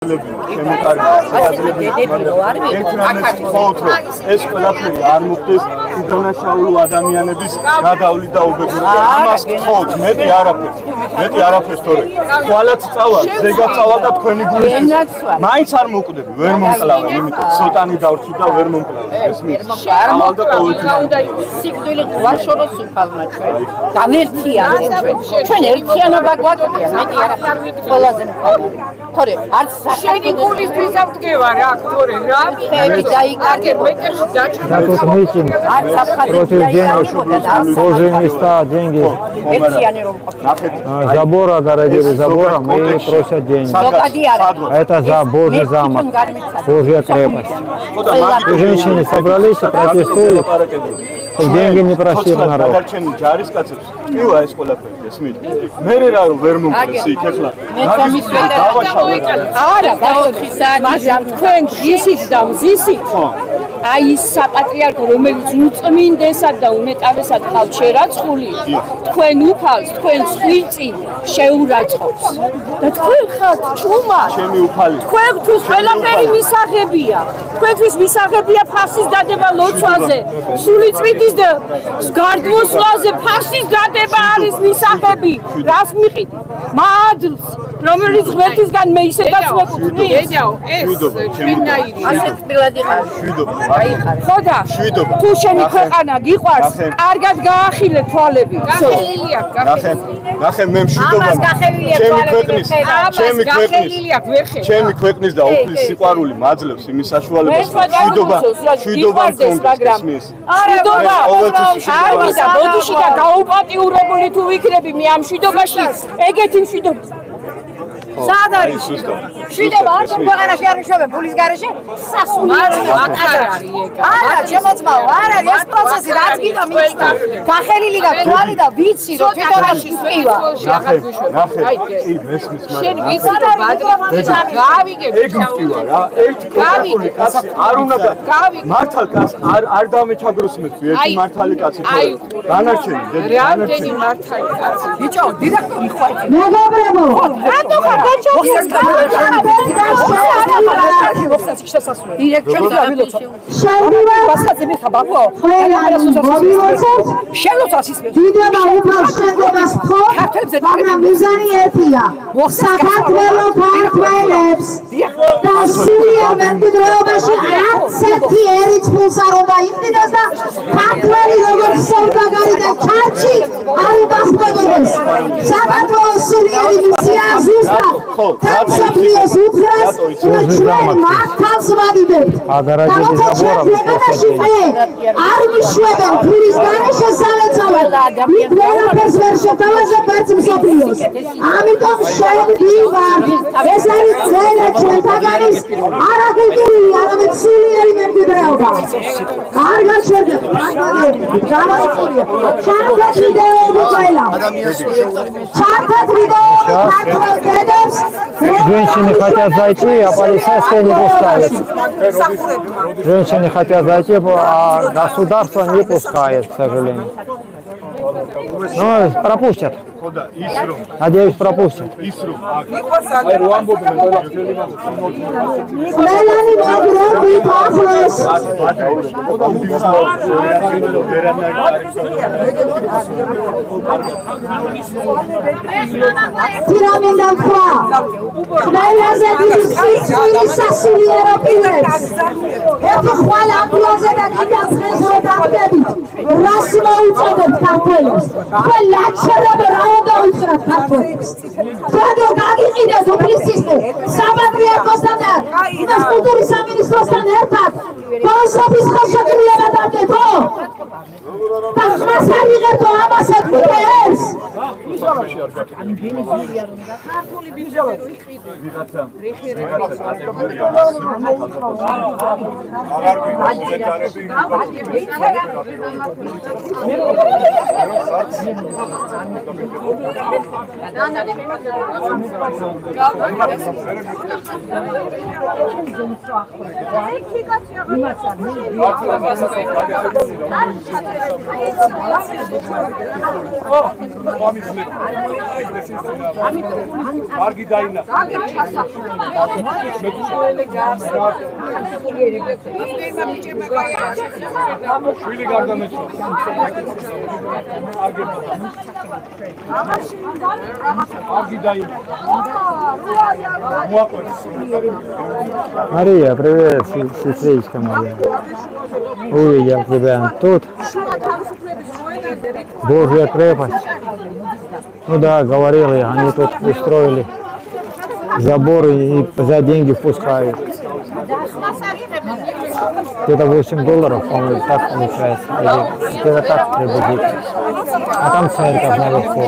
შეძლებინო, შემოყარეთ, შეძლებინო. ეს ყველაფერი არ მოხდეს უდანაშაულო ადამიანების გადავლით და უბედურება. ამას გთხოვთ, მეტი არაფერს თორე. თვალაც წავა, ზეგაც წავა და თქვენი გულისთვის. მაინც არ მოკვდები, ვერ მომკლავე, იმიტომ სოტანი დავრჩი და ვერ მომკლავე. ესმის. ამალ და ყოველთვის. სიკვდილი გვაშოროს უფალმა ჩვენ. განერთიანეთ ჩვენ. ჩვენ ერთიანობა გვაქვს, მეტი არაფერი ყველაზე მთავარი. თორე არც შენი გულისთვის ავდგევა რა, თორე რა. ხელი დაიკარგე მეტეხი დაჭრა. არც против денег, тоже места, деньги. Забора, огородили забором и просят деньги. Это за Божий замок, Божья крепость. И женщины собрались и протестуют, чтобы деньги не просили народ. აი ის საპატრიარქო რომელიც უწმინდესად და უმეტავესად ხალხს შერაცხული თქვენ უფალს თქვენ წვიწი შეურაცხყოფს და თქვენ ხალხ ჭუმა ჩემი უფალი თქვენთვის ყველაფერი მისაღებია თქვენთვის მისაღებია ფასის დადება ლოცვაზე სული წვიდის და გარდმოსვლაზე ფასის დადება არის მისაღები რას მიყიდ მადლს რომელიც ღმერთისგან მე ისე გასვეკუთვნი ეჯაო ეს ჩვენნაირი ასეთ პირადი ხოდა თუ შენი ქვეყანა გიყვარს კარგად გაახილე თვალები ნახე მე მშვიდობა ჩემი ქვეყნის და უფლის სიყვარული მაძლევს იმის საშუალებას მშვიდობა მქონდეს მშვიდობა არ მიდა ბოდიში და გაუპატიურებული თუ ვიქნები მე ამ მშვიდობაში ეგეთი მშვიდობა სად არის მშვიდობა არ ქვეყანაში არ მშვიდობა ფულის გარეშე სასულიერო არა შემოწმაო არა ეს პროცესი რაც გინდა მიწდა გახელილი და თვალი და ვიცი რომ თვითონაში სვივა ნახე კი მესმის შენ ვიცი რომ გავიგებ ეგ მტივა რა ერთ კაცი არ უნდა მართალ კაცს არ დამეჩაგროს მე ერთი მართალი კაცი დანარჩენი რამდენი მართალი კაცი ბიჭო დირექტორი ხო მეგობრებო რატო ხარ Танцаприес утras, ჩვენ მართავს ვადიდებთ. Огородили забором и просят деньги. არ მიშვებენ ფულის გარეშე სალოცავად. მით ვერაფერს ვერ შევთავაზებ ერთ მსოფლიოს. ამიტომ შენ ვივარ. ეს არის ძველი ჩვენთაგანის არაგეგმული, არამედ სულიერი მემკვიდრეობა. კარგად შევდებ. გამარჯვებულია. ჩართეთ ვიდეოები ყველა. ჩართეთ ვიდეოები. Женщины хотят зайти, а полицейские не пускают. Женщины хотят зайти, а государство не пускает, к сожалению. Ну, пропустят. Надеюсь, пропустят. Quando გაგიყიდე უფლისისმე საპატრიარქოსთან და კულტურის სამინისტროსთან ერთად კონსოფის ხელშეკრულება დაგებო და ხმას არ იღებო ამას ეთქეს Oh, კარგი დაინა. შვილი გარდამეწვა. კარგი დაინა. Мария, привет, сестричка моя. Увидел тебя тут. Божья крепость. Ну да, говорил я, они тут устроили заборы и за деньги впускают. Где-то $8, по-моему, так получается. Где-то так приблизительно. А там церковь наверху.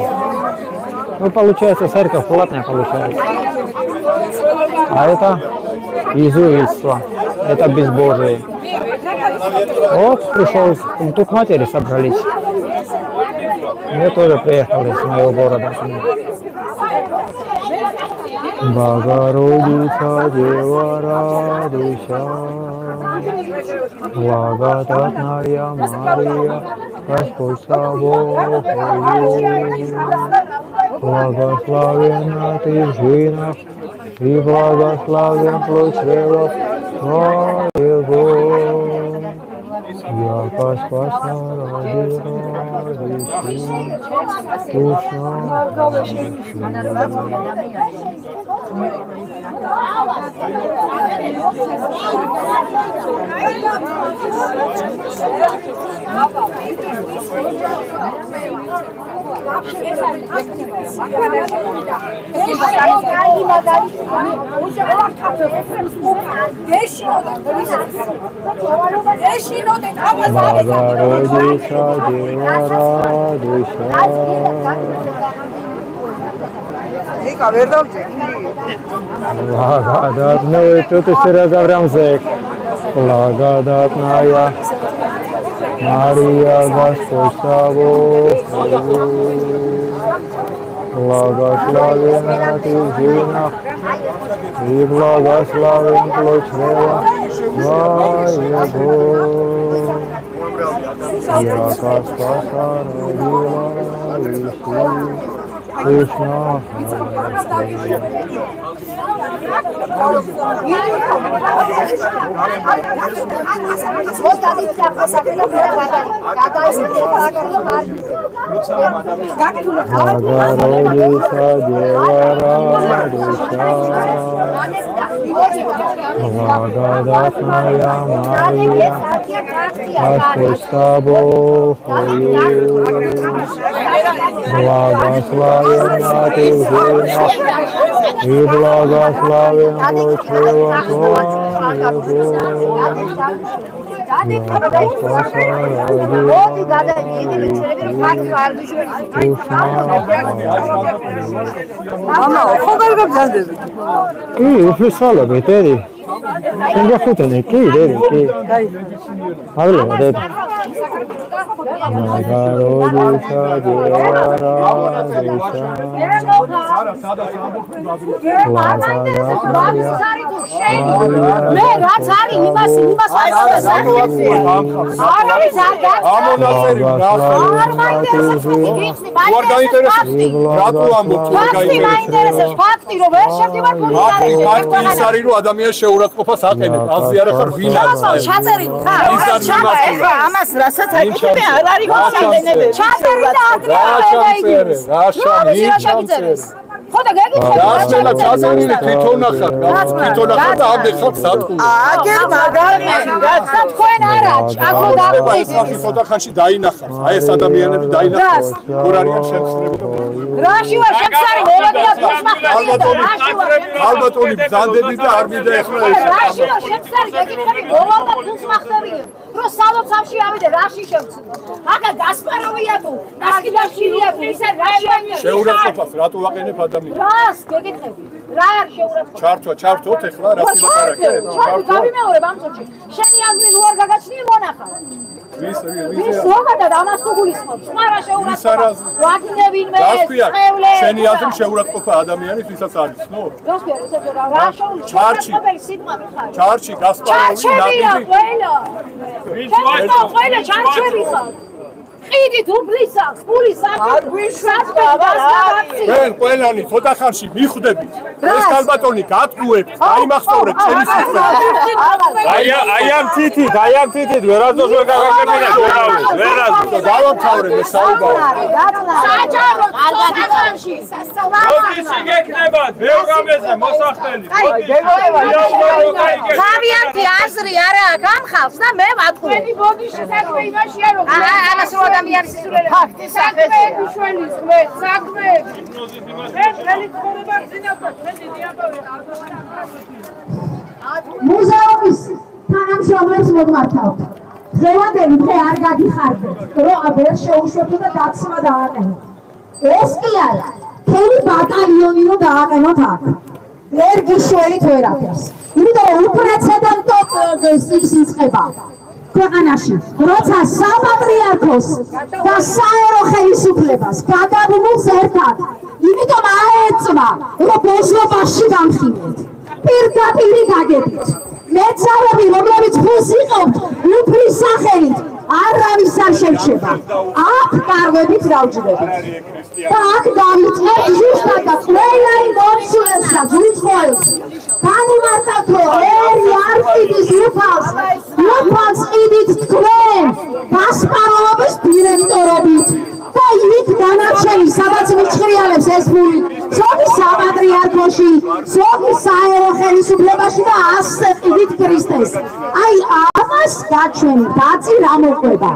Ну, получается, церковь платная получается. А это иезуитство. Это безбожие. Вот пришел, тут матери собрались. Мы тоже приехали с моего города. Богородица, Дева, радуйся. Благодатная Мария, Господь с тобой. Благословенна ты в женах, и благословен плод чрева твоего. Яко спаса ради душа. Богородица, Дева, радуйся. Благодатная, тут и Серега прям зэк. Благодатная Мария, Господь с тобой. Благословенна ты в женах, и благословен плод чрева твоего. Яко спаса родила Кришна. Богородица, Дева, радуйся. Благодатная Мария, Господь с тобой. Благословенна ты в женах, и благословен плод чрева твоего. Კი, ufisala beteri. Შენგა ხუთანი, კი, კი. აღლა დედ. Богородица, Дева, радуйся. მე რაც არის იმას ფაქტი რომ ვერ შევდივარ პოლიციაში ფაქტი ის არის რომ ადამიანს შეურაცხყოფას აყენებს აზრი არ ახარ ვინ არის ჩაწერი ხარ ეხლა ამას რასაც აკეთებ არ არის გასაგებია ჩაწერი და რა ხოდა გეკითხები რა ჩაწერი თვითონ ახარ და ამდენ სათქო აგერ მაგალითად რაცა თქვენ არა აკო დაგვიწყდეს ხოდა ხანში დაინახავს აი ეს ადამიანები დაინახავს როგორ არიან შემსრები რაში ვარ შემსარი მოვიდა ალბათონი ბრძანდები და არ მინდა ეხლა ეს რაში ვარ შემსარი გეკითხები მოვიდა ფულს მახტებია რო სალოცავში ავიდე რაში შევცდო ახლა გასპაროვია თუ გასკიდაშილია თუ ისე რაში შეურაცხყოფას რატო ვაყენებ ადამიანს რას გეკითხები რა არის შეურაცხყოფა ჩართოთ ეხლა რა თქმა უნდა გავიმეორებ ამ წუთში შენი აზრი რო არ გაგაჩნია მონახავ ვის რომადა ამას გულისხმობს მაგრამ შეურაცხყოფა ვაგნებინმე წევლე შენი აზრი შეურაცხყოფა ადამიანის ვისაც არის ნო გასწია ესე რა შეურაცხყოფა სიტყვა ხარ ჩარჩი გასპაროვი ჩარჩებია ყველა ჩარჩები ხარ ყიდით უფლისა, ხული ჩვენ ყველანი ცოტა ხანში მიხვდებით. ეს ქალბატონი გატყუებთ, დაიმახსოვრეთ ჩემი სიტყვა. აი ამ თითით ვერაზოს ვერ გაგაკეთებია, ვერაზო. დავამთავრე მე საუბარი. საჯარო ხანში როდის იგექნებათ ბევრგამეზე მოსახდენი. თავიანთი აზრი არა გამხავს და მე ვატყუე. მე ბოდიში საქმე იმაშია რომ ამას რო ადამიანის სულელი ფაქტი საქმეები შველის მე საქმეები. მე ხელი ცხოვრება ძინავდა მე დიაბავე მუზეუმის თანამშრომლებს მოგმართავთ. დღევანდელი დღე არ გაგიხარდეთ, რომ ვერ შეუშვებთ და დაცვა დააყენოთ. ეს კი არა, მთელი ბატალიონი რომ დააყენოთ აქ. ვერ გიშველით ვერაფერს. იმიტომ რომ უპრეცედენტო სიცხება ქვეყანაში, როცა საპატრიარქოს და საერო ხელისუფლებას გადაბმულს ერთად, იმიტომ აეწვა, რომ ბოშლობაში გამხილეთ. პირდაპირი გაგებით. მეცავები, რომლებიც ფულს იყოფთ, უფლის სახელით არავის არ შევჩება. აქ კარგვებით დავჯდებით. და აქ დავიწყებთ ზუსტად და ყველანი მომსულებს და ზურწყოებს. განიმარტავთ, რომ ერი არ ყიდის უფალს ყიდით თქვენ გასპაროვების დირექტორობით. და იქ განარჩენი, სადაც მიჩხრიალებს ეს ფული, ზოგი საპატრიარქოში, ზოგი საერო ხელისუფლებაში და ასე ყიდით ქრისტეს. აი ამას გაჩვენი დაწი რა მოყვება.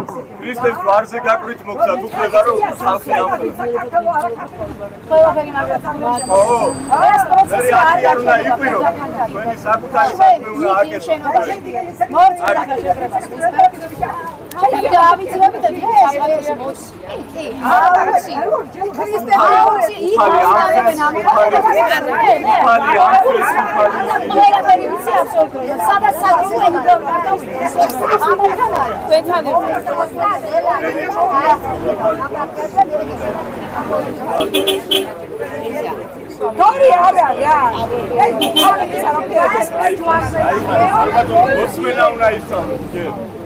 ქრისტეს ვარზე გაკვით მოგცათ უფლება რომ ხალხი ამბობს. ეს პროცესი არ უნდა იყვირო. თქვენი საკუთარი საქმე უნდა აკეთო.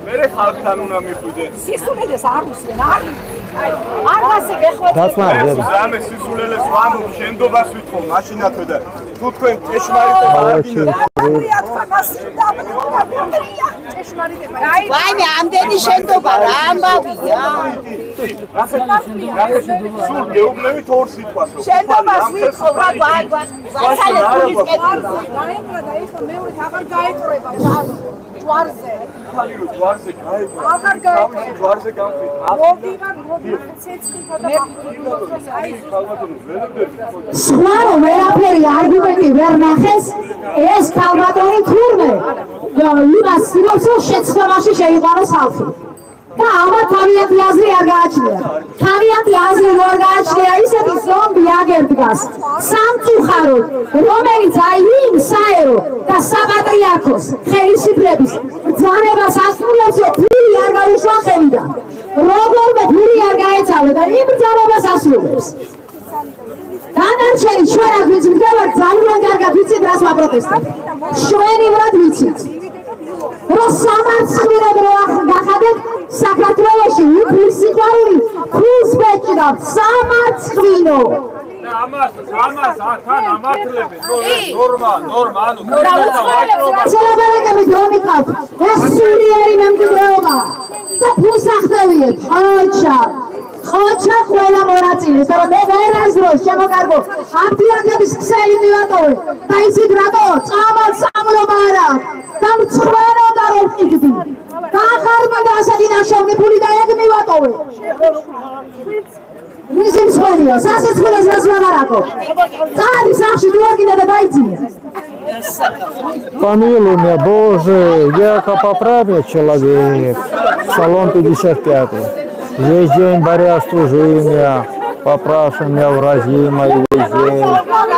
მერე ხალხთან უნდა მიხვიდეთ. სისულელეს არ უსვენ, არ ასე გეხვეწეთ. რამე სისულელეს ვამბობ, შენდობას ვითხოვ მაშინათო და თუ თქვენ ჭეშმარიტება არ გინდათ. ვაიმე, ამდენი შენდობა რა ამბავია? სულ გეუბნებით ორ სიტყვას. შენდობას ვითხოვ რა გვაცხალე გულის კეთილ. ჯვარზე. ჯვარზე გაიგო. ჯვარზე გამხით. სხვა რომ ვერაფერი არგუმენტი ვერ ნახეს, ეს ქალბატონი თურმე იმას სურს, რომ შეცდომაში შეიყვანოს ხალხი. და ამათ თავიანთი აზრი არ გააჩნია. თავიანთი აზრი რო არ გააჩნია, ისეთი ზომბი აგერ დგას. სამწუხაროდ, რომელიც აი იმ საერო და საპატრიარქოს ხელისუფლების ბრძანებას ასრულებს, ფული არ გაუშვა ხელიდან. როგორმე ფული არ გაეცალა და იმ ბრძანებას ასრულებს. დანარჩენი ჩვენ აქ ვინც ვდგავართ, ძალიან კარგად ვიცით რას ვაპროტესტებთ. შვენივრად ვიცით. რომ სამარცხვინოდ რო გახადეთ საქართველოში უფლის სიყვარული ფულს ვეჭდავთ სამარცხვინო. ამას თან ამართლებით ნორმა ანუ ცელაბერეკებით რომ მიყავთ ეს სულიერი მემკვიდრეობა და ფულს ახდევიეთ. ხოჩა ყველა მონაწილეს, და მე ვერაზროს შემოგარგო აფთიაქების ქსელი მივატოვე და ისიც რატო წამალ სამლობა არა და მცხვენოდა რომ ყიდდი გახარმა და ასეთი ნაშოვნი ფული და ეგ მივატოვე. მისი მცხვენია სასიცხვილეს რას ვაღარაკო. წადი სახში დუაგინა და დაიძინე. Помилуй меня, Боже, я поправил человек. Псалом 55. Весь день борясь служи меня, поправши меня вразимой весь день,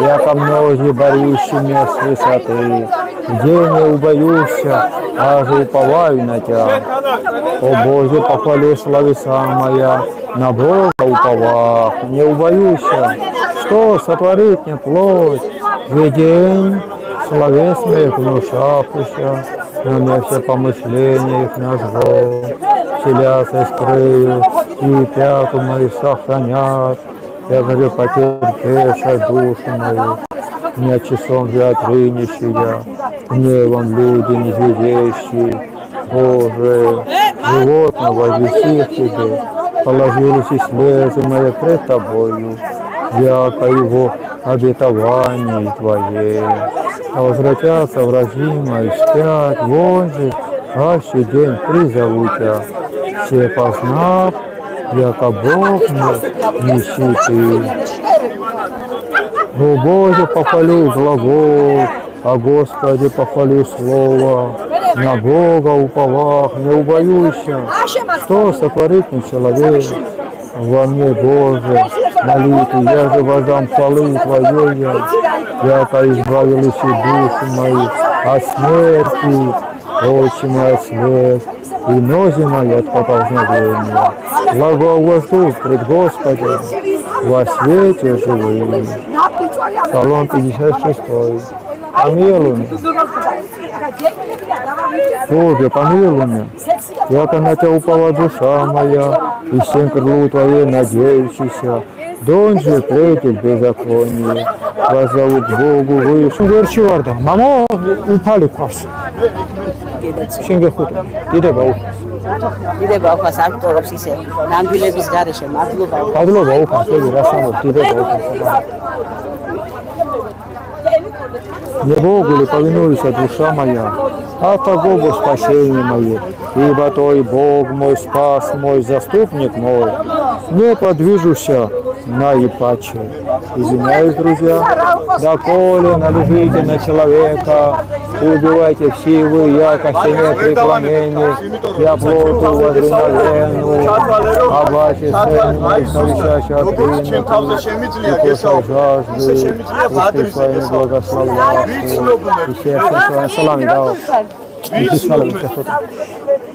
я ко многие борющими с высоты. Где не убоюсь, аж уповаю на тебя. О Боже, похвали словеса моя, на Бога уповах, не убоюсь, что сотворит мне плоть. Весь день словес моих внушавшихся, на мне все помышления их назову. Вселяться скрыю, и пяту мои сохранят. Я говорю, потерпевшая душу мою, меня часом же отринищия, гневом люди незведящие. Боже, животно возвести тебе, положились и слезы мои пред тобою, яко его обетований твоей. А возвратятся враги мои, спят, вон же, аще день призову тебя, все познав, яко Бог мне неси ты. О Боге похвалю глагол, о Господе похвалю слово, на Бога уповах, не убоюся, что сотворит мне человек. Во мне, Боже, молитвы, я же воздам хвалы Твоей, яко избавились и души мои от смерти, очи мои от слез, и ноги мои от поползновения. Глагол воздух пред Господем во свете живым. Псалом 56. Помилуй меня. Боже, помилуй меня. Яко на Тебя упала душа моя, и всем крылу Твоей надеющийся. Дон же претель беззаконие, вас зовут Богу выше. Верчи варда, мамо упали квас. Шенге хута, иде бау. Иде бау квас акторов исе. Нამბილების გარეშე მადლობა. მადლობა უკან, შედი რასამო, иде бау. Не Богу ли повинуйся, душа моя, а Богу спасение мое, ибо Той Бог мой, спас мой, заступник мой, не подвижуся на ипаче. Извиняюсь, друзья, доколе належите на человека, убивайте все вы, яко сене преклонение, я плоту возреновенную, а ваши сыны мои совещащие открынуты, и кушай жажды, пусты своими благословляют, и сердцем своим салами дал.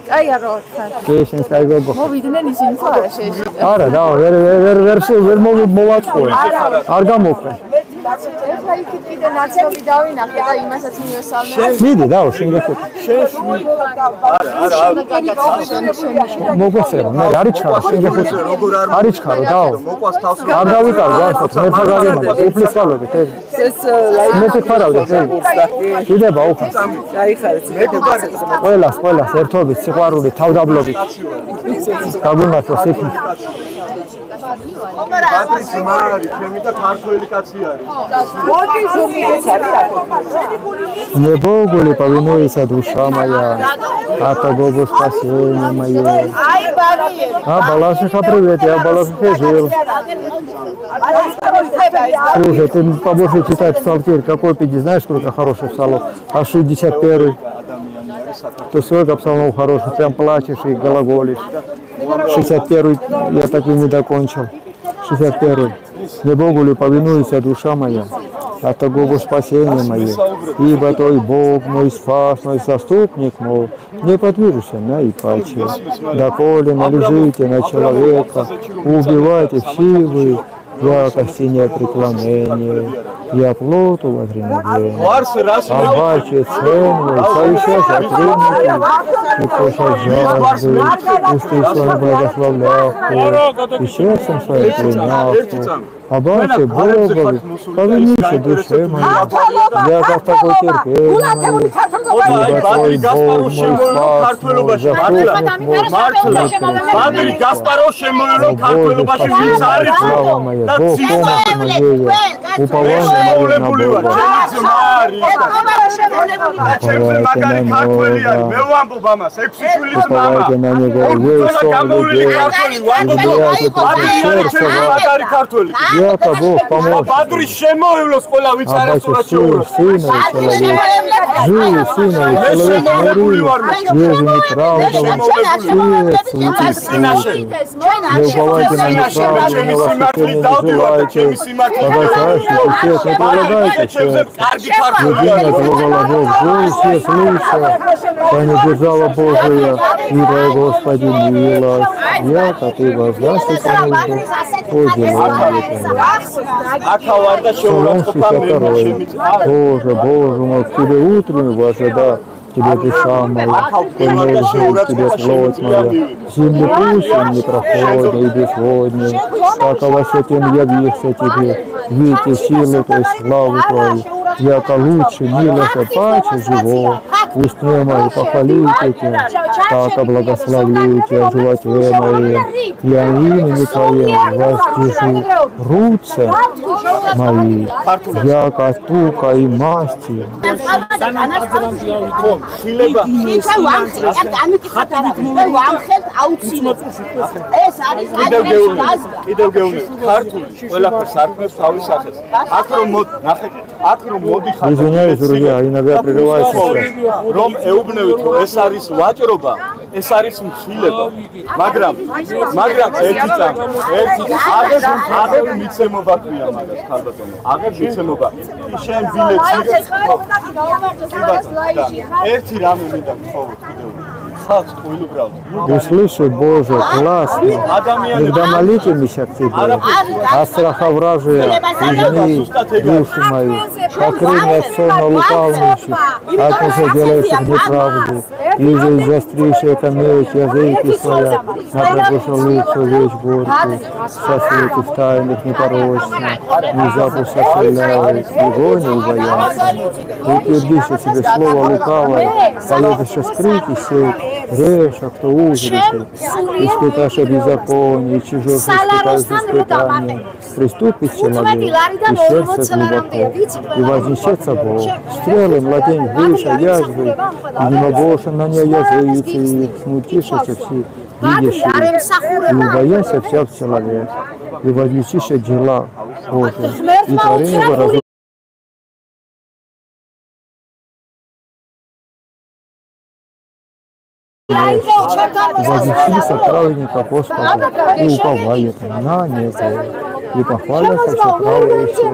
Ai arot. Kesin saygı bu. Movidinen izin falan şey. Ara da ver movatko. Arga mokre. ეხლა იქით კიდე ნაცნობი დავინახე და იმასაც მიესალმე. მიდი და შენგეხო. მოგოცერო, მე არიჩქარო შენგეხო. არიჩქარო და არ დავიკარგო ახლა მე ფაგაგემო. უფლის სწავლობთ ეს. მე ფიქრავდი ეს. დიდება უხა. გაიხარეთ მე ყველას ერთობით სიყვარული თავდაბლობით. გაგუნათო სიფი. პატრიცი მარი, ჩემი და ქართველი კაცი არის. Не Богу ли повинуется душа моя, а Богу спасение мое. А Балашиха, привет, я в Балашихе жил. Слушай, ты побольше читай псалтирь, какой 50, знаешь, сколько хороших псалмов? А 61-й. Ты сколько псалмов хороших, прям плачешь и глаголишь. 61-й я так и не докончил. 61-й. Не Богу ли повинуется душа моя, а Богу спасение мое, ибо Той Бог мой, спас мой, заступник мой, не подвижуся на ипаче, доколе належите на человека, убивайте все вы, яко сине преклонение, я плоту возреновение, а баче ценный, совещать отринутый, и кушать жажды, усты своим благословляху, и сердцем своим приняху, а баче Богови, повинуйся душе моей, я как такой терпение мое, ибо Твой Бог мой, спас мой, заступник мой, Патрик Гаспаров შემოილო ქართველობაში არის слава моя, Бог помощь моя, упование мое на Бога. Уповайте на Него, вы сон людей, убивайте против сердца, яко Бог поможет. А баче сынове человек, живи сынове человек мирит, еже неправдовым, свет святый. Не уповайте на неправду, на ваше не желайте, обольщайте, честь не предлагайте честь. Любимая твоего Бог, жил все слыша, да не держала Божия, ибо Господи милость, яко Ты воздашь кому-то, поделание Твое. Псалом 62. Боже, Боже мой, к Тебе утреннюю возда, тебе душа моя, энергия тебе плоть моя, зимний путь не прохода и безводный, как во святым явился тебе, видите силы твоей, славы твоей, яко лучше, милости, паче живо, устные мои похвалите тебя, так благословите тебя в животе моем, я имени твоем воздвижу руцы мои, яко тука и масти. Извиняюсь, друзья, иногда прерываюсь. Ром ეუბნევით, რომ ეს არის ვაჭრობა, ეს არის მხილება, მაგრამ ერთი აღარ მიცემობა ქვია მაგას ხალბატონო, აღარ მიცემობა. შენ ბილეთი ერთი რამე მინდა გთხოვოთ კიდევ. Услыши, Боже, классно. Не домолите меня к тебе. Остроха вражия, измей души мои. Покрой меня сонно лукавничек. Как уже делаешь неправду. И же изостришь это меч, языки своя. Напрягуша лучше вещь горькую. Сосуд в тайных непорочно. Не запуша шаляет, не гонил бояться. Утвердишь тебе слово лукавое. Поедешь скрыть и сеть. Реша, кто узритель, испытаешь беззаконие, чужих испытаешь испытание, приступит человек, и сердце глубоко, и вознесется Бог. Стрелы младень выше язвы, и не могешь на ней языцы, и смутишься все, видишь их, и убояся всяк человек, и вознесишься дела Божие, и творение выразит. Возвестился праведника Господа и уповает на Него, и похвалятся все праведники.